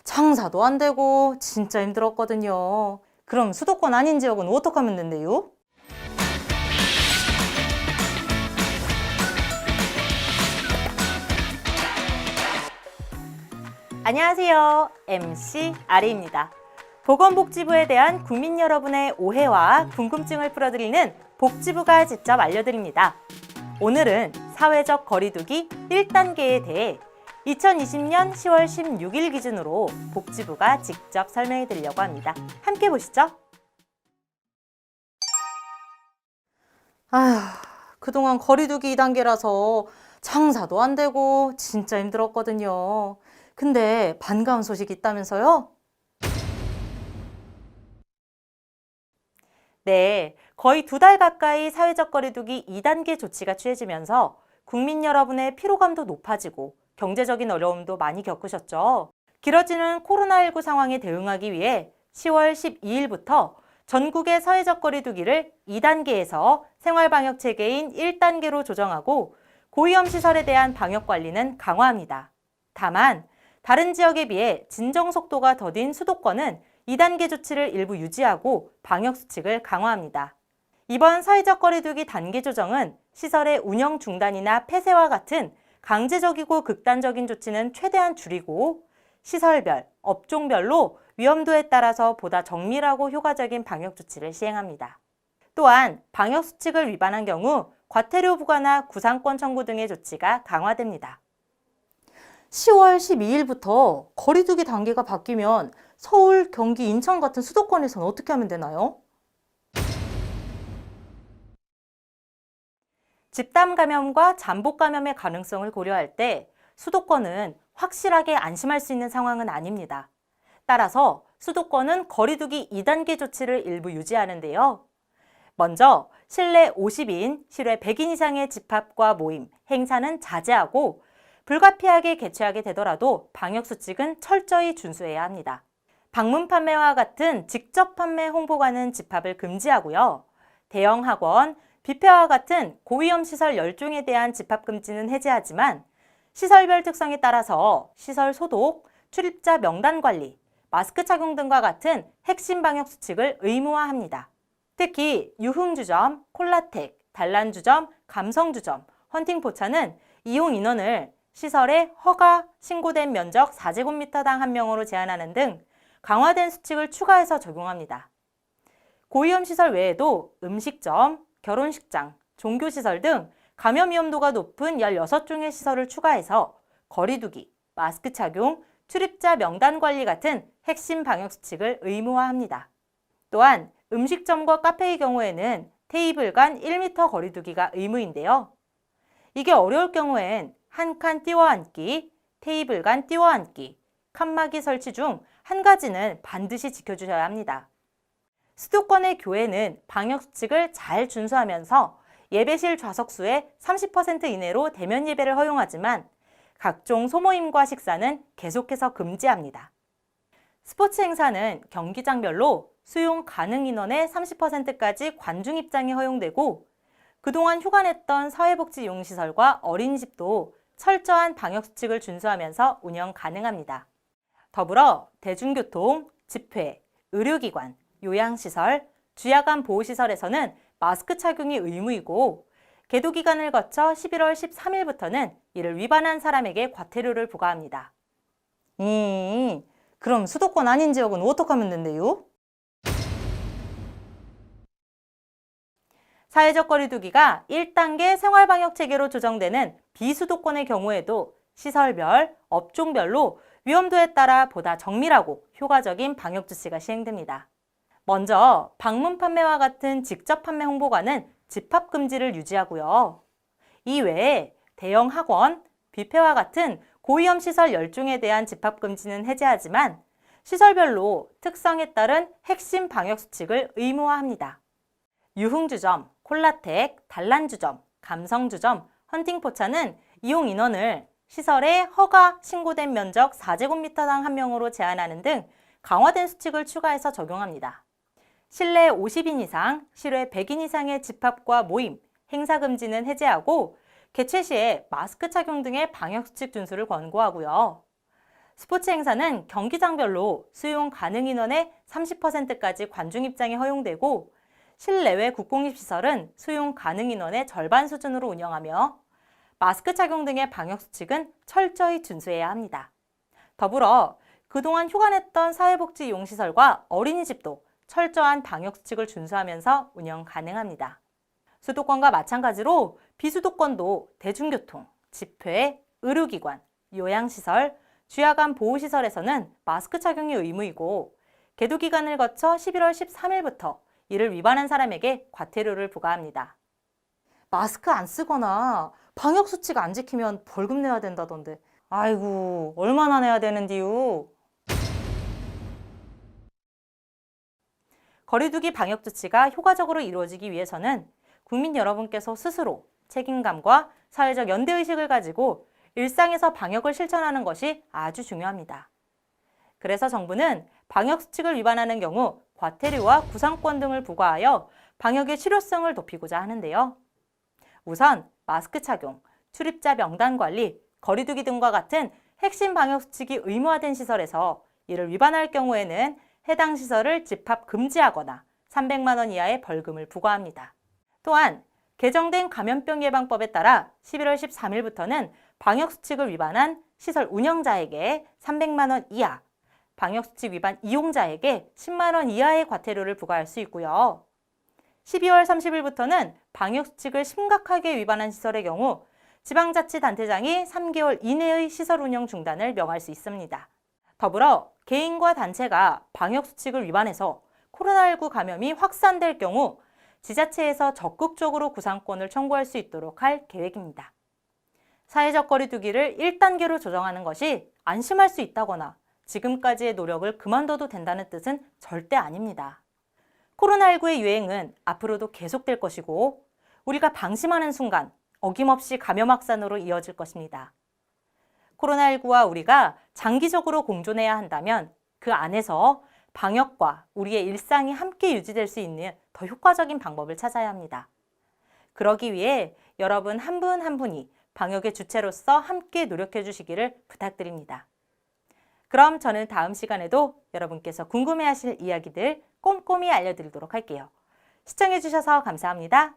장사도 안 되고 진짜 힘들었거든요. 그럼 수도권 아닌 지역은 어떻게 하면 된대요? 안녕하세요. MC 아리입니다. 보건복지부에 대한 국민 여러분의 오해와 궁금증을 풀어드리는 복지부가 직접 알려드립니다. 오늘은 사회적 거리두기 1단계에 대해 2020년 10월 16일 기준으로 복지부가 직접 설명해 드리려고 합니다. 함께 보시죠. 아휴, 그동안 거리두기 2단계라서 장사도 안 되고 진짜 힘들었거든요. 근데 반가운 소식이 있다면서요? 네, 거의 2달 가까이 사회적 거리두기 2단계 조치가 취해지면서 국민 여러분의 피로감도 높아지고 경제적인 어려움도 많이 겪으셨죠. 길어지는 코로나19 상황에 대응하기 위해 10월 12일부터 전국의 사회적 거리두기를 2단계에서 생활방역 체계인 1단계로 조정하고 고위험 시설에 대한 방역 관리는 강화합니다. 다만 다른 지역에 비해 진정 속도가 더딘 수도권은 2단계 조치를 일부 유지하고 방역 수칙을 강화합니다. 이번 사회적 거리두기 단계 조정은 시설의 운영 중단이나 폐쇄와 같은 강제적이고 극단적인 조치는 최대한 줄이고 시설별, 업종별로 위험도에 따라서 보다 정밀하고 효과적인 방역 조치를 시행합니다. 또한 방역 수칙을 위반한 경우 과태료 부과나 구상권 청구 등의 조치가 강화됩니다. 10월 12일부터 거리두기 단계가 바뀌면 서울, 경기, 인천 같은 수도권에서는 어떻게 하면 되나요? 집단 감염과 잠복 감염의 가능성을 고려할 때 수도권은 확실하게 안심할 수 있는 상황은 아닙니다. 따라서 수도권은 거리두기 2단계 조치를 일부 유지하는데요. 먼저 실내 50인, 실외 100인 이상의 집합과 모임, 행사는 자제하고 불가피하게 개최하게 되더라도 방역수칙은 철저히 준수해야 합니다. 방문 판매와 같은 직접 판매 홍보가는 집합을 금지하고요. 대형 학원, 뷔페와 같은 고위험 시설 10종에 대한 집합 금지는 해제하지만 시설별 특성에 따라서 시설 소독, 출입자 명단 관리, 마스크 착용 등과 같은 핵심 방역 수칙을 의무화합니다. 특히 유흥주점, 콜라텍, 단란주점, 감성주점, 헌팅포차는 이용 인원을 시설의 허가 신고된 면적 4제곱미터당 1명으로 제한하는 등 강화된 수칙을 추가해서 적용합니다. 고위험 시설 외에도 음식점, 결혼식장, 종교시설 등 감염 위험도가 높은 16종의 시설을 추가해서 거리두기, 마스크 착용, 출입자 명단 관리 같은 핵심 방역 수칙을 의무화합니다. 또한 음식점과 카페의 경우에는 테이블 간 1m 거리두기가 의무인데요. 이게 어려울 경우엔 한 칸 띄워 앉기, 테이블 간 띄워 앉기, 칸막이 설치 중 한 가지는 반드시 지켜주셔야 합니다. 수도권의 교회는 방역 수칙을 잘 준수하면서 예배실 좌석수의 30% 이내로 대면 예배를 허용하지만 각종 소모임과 식사는 계속해서 금지합니다. 스포츠 행사는 경기장별로 수용 가능 인원의 30%까지 관중 입장이 허용되고 그동안 휴관했던 사회복지이용시설과 어린이집도 철저한 방역수칙을 준수하면서 운영 가능합니다. 더불어 대중교통, 집회, 의료기관, 요양시설, 주야간 보호시설에서는 마스크 착용이 의무이고 계도기간을 거쳐 11월 13일부터는 이를 위반한 사람에게 과태료를 부과합니다. 그럼 수도권 아닌 지역은 어떻게 하면 된대요? 사회적 거리두기가 1단계 생활방역 체계로 조정되는 비수도권의 경우에도 시설별, 업종별로 위험도에 따라 보다 정밀하고 효과적인 방역 조치가 시행됩니다. 먼저 방문 판매와 같은 직접 판매 홍보가는 집합 금지를 유지하고요. 이외에 대형 학원, 뷔페와 같은 고위험 시설 10종에 대한 집합 금지는 해제하지만 시설별로 특성에 따른 핵심 방역 수칙을 의무화합니다. 유흥주점, 콜라텍, 단란주점, 감성주점, 헌팅포차는 이용 인원을 시설의 허가 신고된 면적 4제곱미터당 1명으로 제한하는 등 강화된 수칙을 추가해서 적용합니다. 실내 50인 이상, 실외 100인 이상의 집합과 모임, 행사 금지는 해제하고 개최 시에 마스크 착용 등의 방역 수칙 준수를 권고하고요. 스포츠 행사는 경기장별로 수용 가능 인원의 30%까지 관중 입장이 허용되고 실내외 국공립시설은 수용 가능 인원의 절반 수준으로 운영하며 마스크 착용 등의 방역수칙은 철저히 준수해야 합니다. 더불어 그동안 휴관했던 사회복지 이용시설과 어린이집도 철저한 방역수칙을 준수하면서 운영 가능합니다. 수도권과 마찬가지로 비수도권도 대중교통, 집회, 의료기관, 요양시설, 주야간 보호시설에서는 마스크 착용이 의무이고 계도기간을 거쳐 11월 13일부터 이를 위반한 사람에게 과태료를 부과합니다. 마스크 안 쓰거나 방역수칙 안 지키면 벌금 내야 된다던데. 아이고, 얼마나 내야 되는디요? 거리두기 방역조치가 효과적으로 이루어지기 위해서는 국민 여러분께서 스스로 책임감과 사회적 연대의식을 가지고 일상에서 방역을 실천하는 것이 아주 중요합니다. 그래서 정부는 방역수칙을 위반하는 경우 과태료와 구상권 등을 부과하여 방역의 실효성을 높이고자 하는데요. 우선 마스크 착용, 출입자 명단 관리, 거리두기 등과 같은 핵심 방역수칙이 의무화된 시설에서 이를 위반할 경우에는 해당 시설을 집합 금지하거나 300만 원 이하의 벌금을 부과합니다. 또한 개정된 감염병 예방법에 따라 11월 13일부터는 방역수칙을 위반한 시설 운영자에게 300만 원 이하, 방역수칙 위반 이용자에게 10만 원 이하의 과태료를 부과할 수 있고요. 12월 30일부터는 방역수칙을 심각하게 위반한 시설의 경우 지방자치단체장이 3개월 이내의 시설 운영 중단을 명할 수 있습니다. 더불어 개인과 단체가 방역수칙을 위반해서 코로나19 감염이 확산될 경우 지자체에서 적극적으로 구상권을 청구할 수 있도록 할 계획입니다. 사회적 거리두기를 1단계로 조정하는 것이 안심할 수 있다거나 지금까지의 노력을 그만둬도 된다는 뜻은 절대 아닙니다. 코로나19의 유행은 앞으로도 계속될 것이고 우리가 방심하는 순간 어김없이 감염 확산으로 이어질 것입니다. 코로나19와 우리가 장기적으로 공존해야 한다면 그 안에서 방역과 우리의 일상이 함께 유지될 수 있는 더 효과적인 방법을 찾아야 합니다. 그러기 위해 여러분 한 분 한 분이 방역의 주체로서 함께 노력해 주시기를 부탁드립니다. 그럼 저는 다음 시간에도 여러분께서 궁금해하실 이야기들 꼼꼼히 알려드리도록 할게요. 시청해 주셔서 감사합니다.